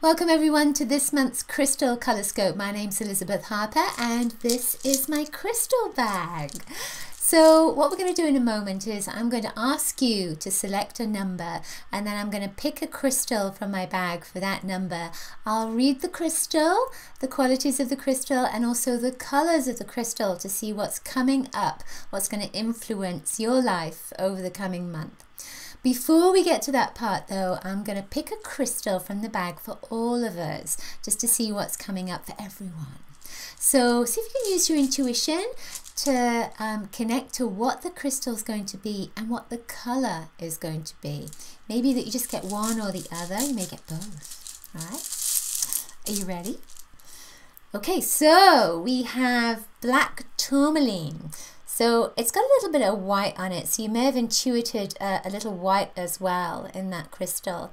Welcome everyone to this month's Crystal ColorScope. My name's Elizabeth Harper and this is my crystal bag. So what we're going to do in a moment is I'm going to ask you to select a number and then I'm going to pick a crystal from my bag for that number. I'll read the crystal, the qualities of the crystal and also the colors of the crystal to see what's coming up, what's going to influence your life over the coming month. Before we get to that part though, I'm going to pick a crystal from the bag for all of us just to see what's coming up for everyone. So see if you can use your intuition to connect to what the crystal is going to be and what the color is going to be. Maybe that you just get one or the other, you may get both, right? Are you ready? Okay, so we have black tourmaline. So it's got a little bit of white on it, so you may have intuited a little white as well in that crystal.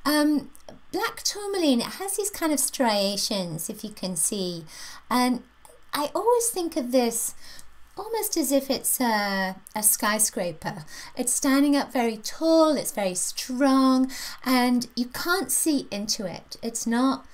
Black tourmaline, it has these kind of striations, if you can see, and I always think of this almost as if it's a skyscraper. It's standing up very tall, it's very strong, and you can't see into it. It's not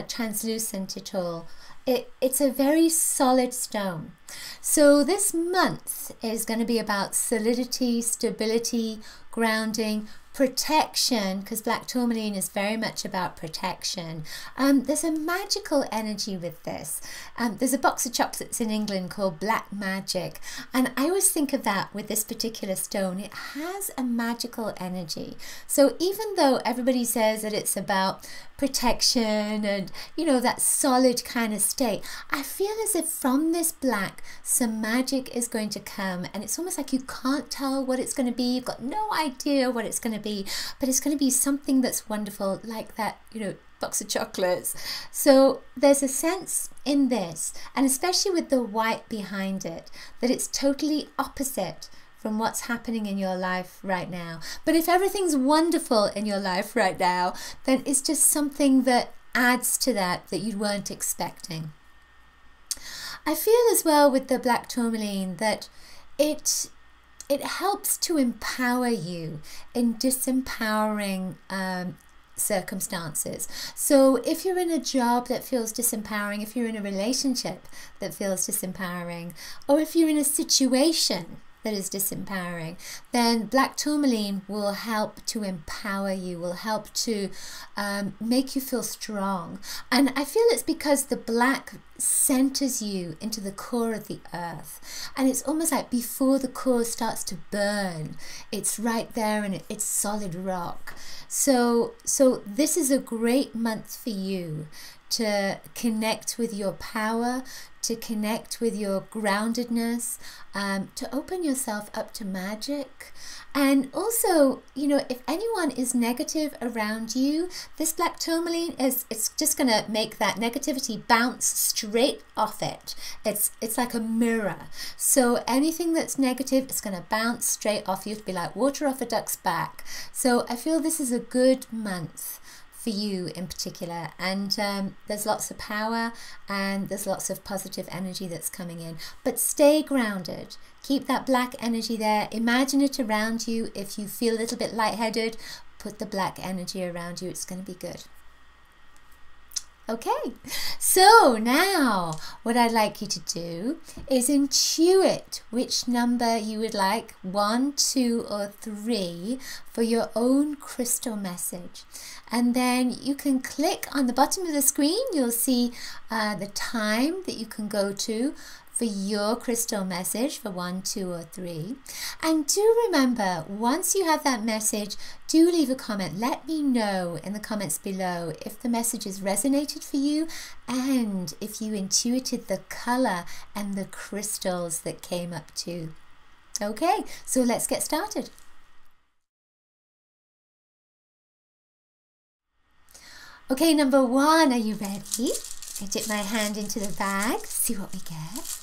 translucent at all. It's a very solid stone. So this month is going to be about solidity, stability, grounding, protection, because black tourmaline is very much about protection. There's a magical energy with this. There's a box of chocolates in England called Black Magic, and I always think of that with this particular stone. It has a magical energy. So even though everybody says that it's about protection and, you know, that solid kind of state, I feel as if from this black some magic is going to come, and it's almost like you can't tell what it's going to be. You've got no idea what it's going to be, but it's going to be something that's wonderful, like that, you know, box of chocolates. So there's a sense in this, and especially with the white behind it, that it's totally opposite from what's happening in your life right now. But if everything's wonderful in your life right now, then it's just something that adds to that you weren't expecting. I feel as well with the black tourmaline that it helps to empower you in disempowering circumstances. So if you're in a job that feels disempowering, if you're in a relationship that feels disempowering, or if you're in a situation that is disempowering, then black tourmaline will help to empower you, will help to make you feel strong. And I feel it's because the black centers you into the core of the earth, and it's almost like before the core starts to burn, it's right there and it's solid rock. So this is a great month for you to connect with your power, to connect with your groundedness, to open yourself up to magic. And also, you know, if anyone is negative around you, this black tourmaline it's just going to make that negativity bounce straight off it. It's like a mirror. So anything that's negative, it's going to bounce straight off you. It'll be like water off a duck's back. So I feel this is a good month for you in particular, and there's lots of power and there's lots of positive energy that's coming in. But stay grounded, keep that black energy there, imagine it around you. If you feel a little bit lightheaded, put the black energy around you, it's going to be good. Okay, so now what I'd like you to do is intuit which number you would like, 1, 2 or 3, for your own crystal message. And then you can click on the bottom of the screen, you'll see the time that you can go to for your crystal message for 1, 2 or 3. And do remember, once you have that message, do leave a comment. Let me know in the comments below if the message has resonated for you and if you intuited the color and the crystals that came up too. Okay, so let's get started. Okay, number 1, are you ready? I dip my hand into the bag, see what we get.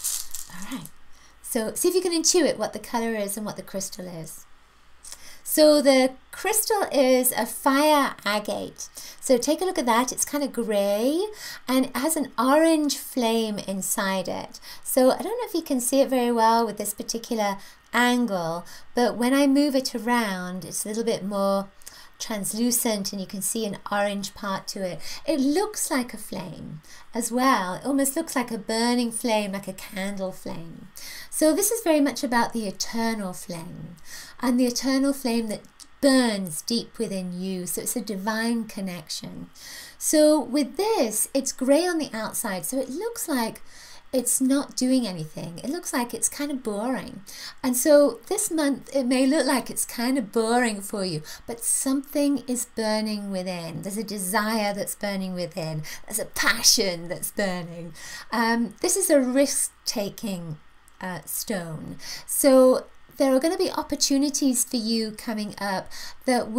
All right, so see if you can intuit what the color is and what the crystal is. So the crystal is a fire agate. So take a look at that. It's kind of grey and it has an orange flame inside it. So I don't know if you can see it very well with this particular angle, but when I move it around, it's a little bit more translucent and you can see an orange part to it. It looks like a flame as well. It almost looks like a burning flame, like a candle flame. So this is very much about the eternal flame, and the eternal flame that burns deep within you. So it's a divine connection. So with this, it's grey on the outside, so it looks like it's not doing anything. It looks like it's kind of boring. And so this month, it may look like it's kind of boring for you, but something is burning within. There's a desire that's burning within. There's a passion that's burning. This is a risk-taking stone. So there are going to be opportunities for you coming up that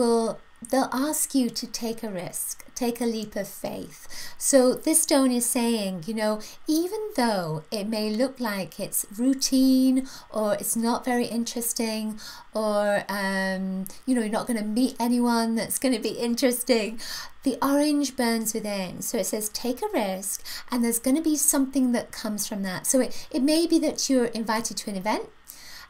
they'll ask you to take a risk, take a leap of faith. So this stone is saying, you know, even though it may look like it's routine or it's not very interesting, or you know, you're not going to meet anyone that's going to be interesting, the orange burns within. So it says take a risk, and there's going to be something that comes from that. So it may be that you're invited to an event,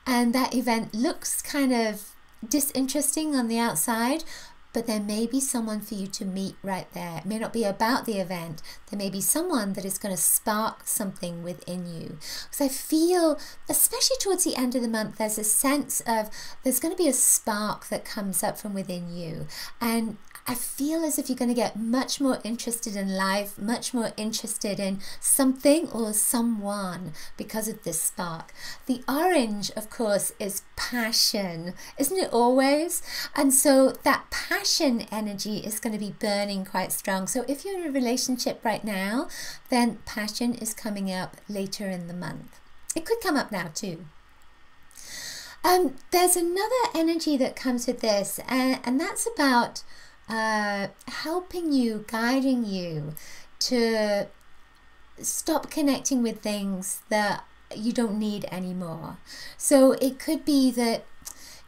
and that event looks kind of disinteresting on the outside, but there may be someone for you to meet right there. It may not be about the event. There may be someone that is going to spark something within you. Because I feel, especially towards the end of the month, there's a sense of there's going to be a spark that comes up from within you. And I feel as if you're going to get much more interested in life, much more interested in something or someone because of this spark. The orange, of course, is passion, isn't it always? And so that passion energy is going to be burning quite strong. So if you're in a relationship right now, then passion is coming up later in the month. It could come up now too. There's another energy that comes with this, and that's about helping you, guiding you to stop connecting with things that you don't need anymore. So it could be that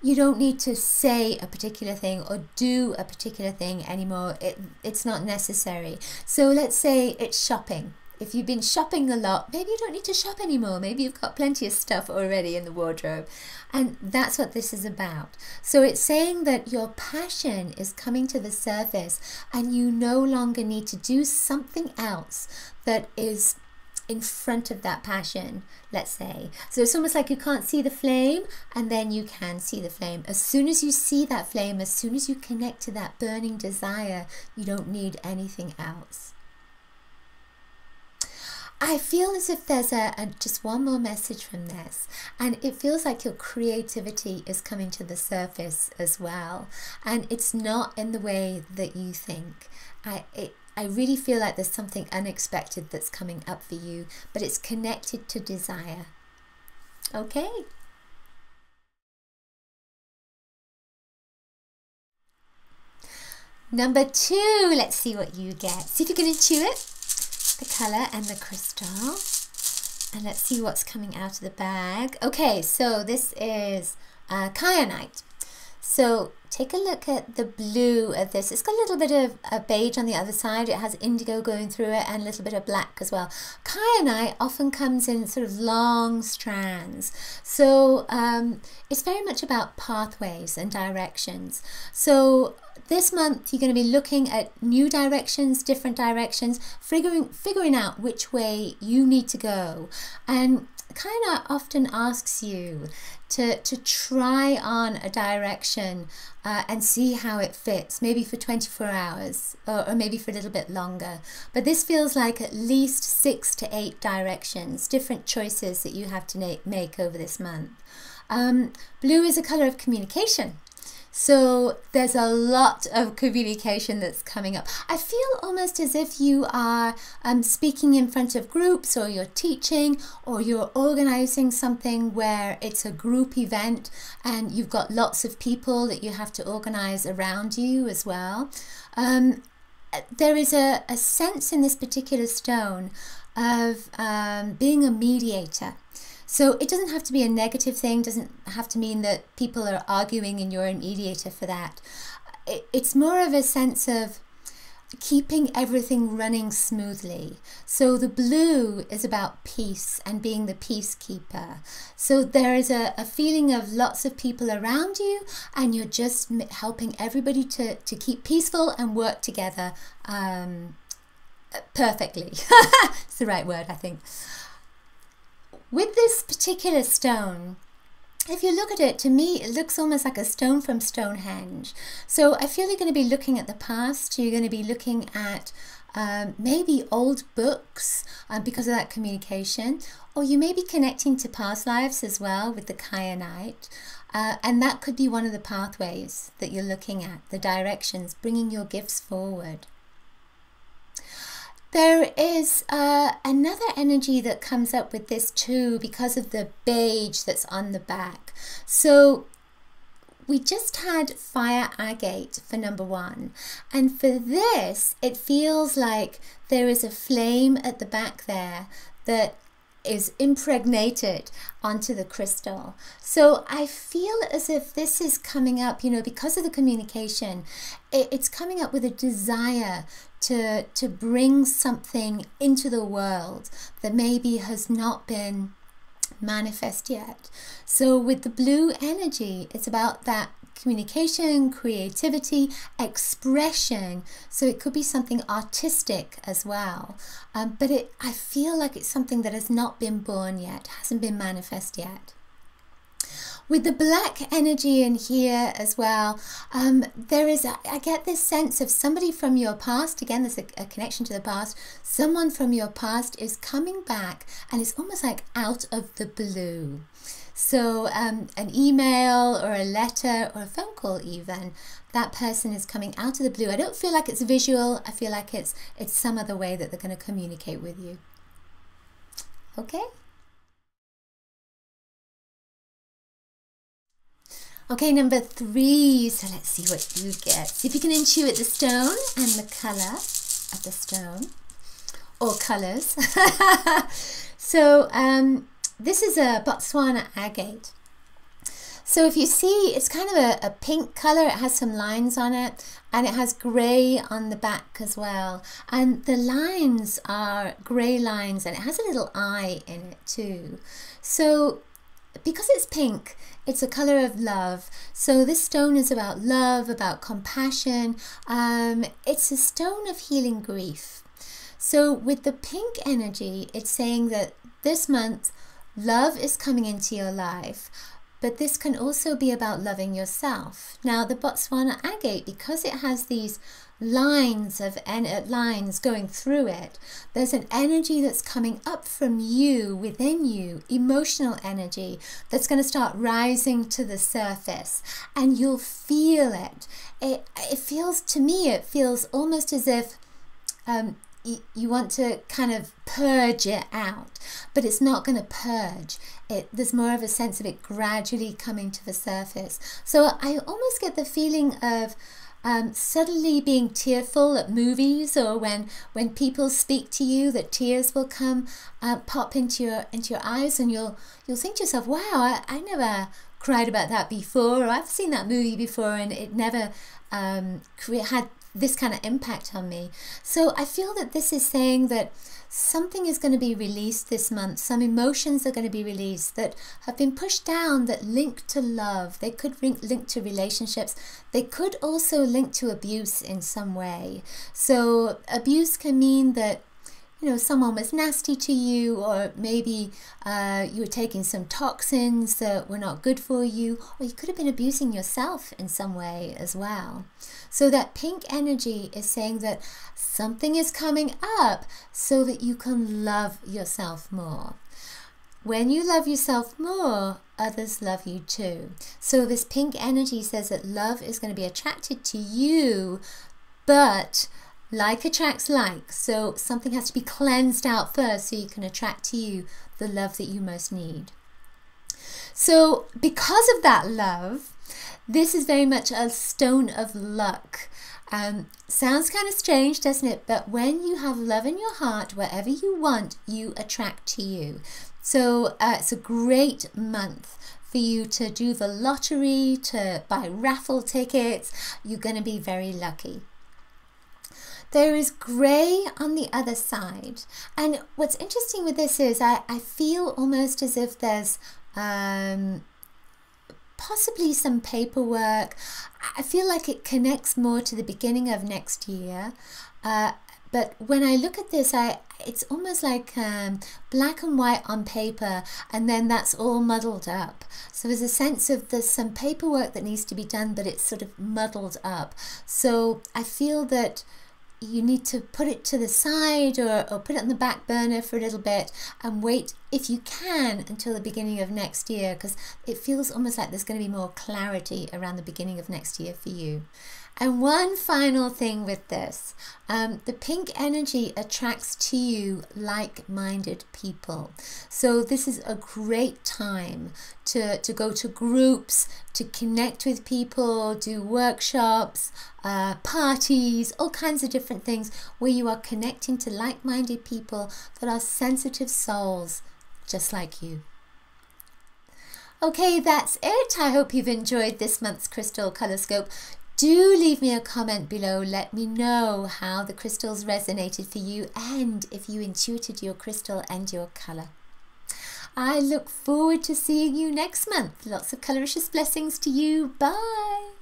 you don't need to say a particular thing or do a particular thing anymore. It's not necessary. So let's say it's shopping. If you've been shopping a lot, maybe you don't need to shop anymore. Maybe you've got plenty of stuff already in the wardrobe. And that's what this is about. So it's saying that your passion is coming to the surface and you no longer need to do something else that is in front of that passion, let's say. So it's almost like you can't see the flame, and then you can see the flame. As soon as you see that flame, as soon as you connect to that burning desire, you don't need anything else. I feel as if there's just one more message from this, and it feels like your creativity is coming to the surface as well, and it's not in the way that you think. I really feel like there's something unexpected that's coming up for you, but it's connected to desire. Okay. Number 2, let's see what you get. See if you can intuit the color and the crystal, and let's see what's coming out of the bag. Okay, so this is Kyanite. So take a look at the blue of this. It's got a little bit of a beige on the other side. It has indigo going through it and a little bit of black as well. Kyanite often comes in sort of long strands. So it's very much about pathways and directions. So this month you're going to be looking at new directions, different directions, figuring out which way you need to go. And Kyanite often asks you to try on a direction and see how it fits, maybe for 24 hours or maybe for a little bit longer. But this feels like at least 6 to 8 directions, different choices that you have to make over this month. Blue is a color of communication. So there's a lot of communication that's coming up. I feel almost as if you are speaking in front of groups, or you're teaching, or you're organizing something where it's a group event and you've got lots of people that you have to organize around you as well. There is a sense in this particular stone of being a mediator. So it doesn't have to be a negative thing, doesn't have to mean that people are arguing and you're a mediator for that. It's more of a sense of keeping everything running smoothly. So the blue is about peace and being the peacekeeper. So there is a feeling of lots of people around you, and you're just helping everybody to keep peaceful and work together perfectly. It's the right word, I think. With this particular stone, if you look at it, to me, it looks almost like a stone from Stonehenge. So I feel you're going to be looking at the past. You're going to be looking at maybe old books because of that communication. Or you may be connecting to past lives as well with the Kyanite. And that could be one of the pathways that you're looking at, the directions, bringing your gifts forward. There is another energy that comes up with this too because of the beige that's on the back. So we just had fire agate for number 1. And for this, it feels like there is a flame at the back there that is impregnated onto the crystal. So I feel as if this is coming up, you know, because of the communication, it's coming up with a desire to bring something into the world that maybe has not been manifest yet. So with the blue energy, it's about that communication, creativity, expression. So it could be something artistic as well. But I feel like it's something that has not been born yet, hasn't been manifest yet. With the black energy in here as well, I get this sense of somebody from your past. Again, there's a connection to the past. Someone from your past is coming back, and it's almost like out of the blue. So an email or a letter or a phone call even, that person is coming out of the blue. I don't feel like it's visual. I feel like it's some other way that they're going to communicate with you. Okay? Okay, number 3, so let's see what you get. See if you can intuit the stone and the colour of the stone, or colours. So this is a Botswana Agate. So if you see, it's kind of a pink colour, it has some lines on it, and it has grey on the back as well. And the lines are grey lines, and it has a little eye in it too. So because it's pink, it's a colour of love. So this stone is about love, about compassion. It's a stone of healing grief. So with the pink energy, it's saying that this month, love is coming into your life. But this can also be about loving yourself. Now the Botswana Agate, because it has these lines going through it, there's an energy that's coming up from you, within you, emotional energy that's going to start rising to the surface, and you'll feel it. It feels, to me, it feels almost as if you want to kind of purge it out, but it's not going to purge. There's more of a sense of it gradually coming to the surface. So I almost get the feeling of suddenly being tearful at movies, or when people speak to you, that tears will come pop into your eyes, and you'll think to yourself, wow, I never cried about that before, or I've seen that movie before and it never had this kind of impact on me. So I feel that this is saying that something is going to be released this month. Some emotions are going to be released that have been pushed down, that link to love. They could link to relationships. They could also link to abuse in some way. So abuse can mean that, you know, someone was nasty to you, or maybe you were taking some toxins that were not good for you, or you could have been abusing yourself in some way as well. So that pink energy is saying that something is coming up so that you can love yourself more. When you love yourself more, others love you too. So this pink energy says that love is going to be attracted to you, but like attracts like. So something has to be cleansed out first so you can attract to you the love that you most need. So because of that love, this is very much a stone of luck. Sounds kind of strange, doesn't it? But when you have love in your heart, wherever you want, you attract to you. So it's a great month for you to do the lottery, to buy raffle tickets. You're going to be very lucky. there is grey on the other side. And what's interesting with this is I feel almost as if there's possibly some paperwork. I feel like it connects more to the beginning of next year. But when I look at this, it's almost like black and white on paper, and then that's all muddled up. So there's a sense of there's some paperwork that needs to be done, but it's sort of muddled up. So I feel that you need to put it to the side or put it on the back burner for a little bit and wait, if you can, until the beginning of next year, because it feels almost like there's going to be more clarity around the beginning of next year for you. And one final thing with this, the pink energy attracts to you like-minded people. So this is a great time to go to groups, to connect with people, do workshops, parties, all kinds of different things where you are connecting to like-minded people that are sensitive souls just like you. Okay, that's it. I hope you've enjoyed this month's Crystal ColorScope. Do leave me a comment below. Let me know how the crystals resonated for you and if you intuited your crystal and your colour. I look forward to seeing you next month. Lots of coloricious blessings to you. Bye.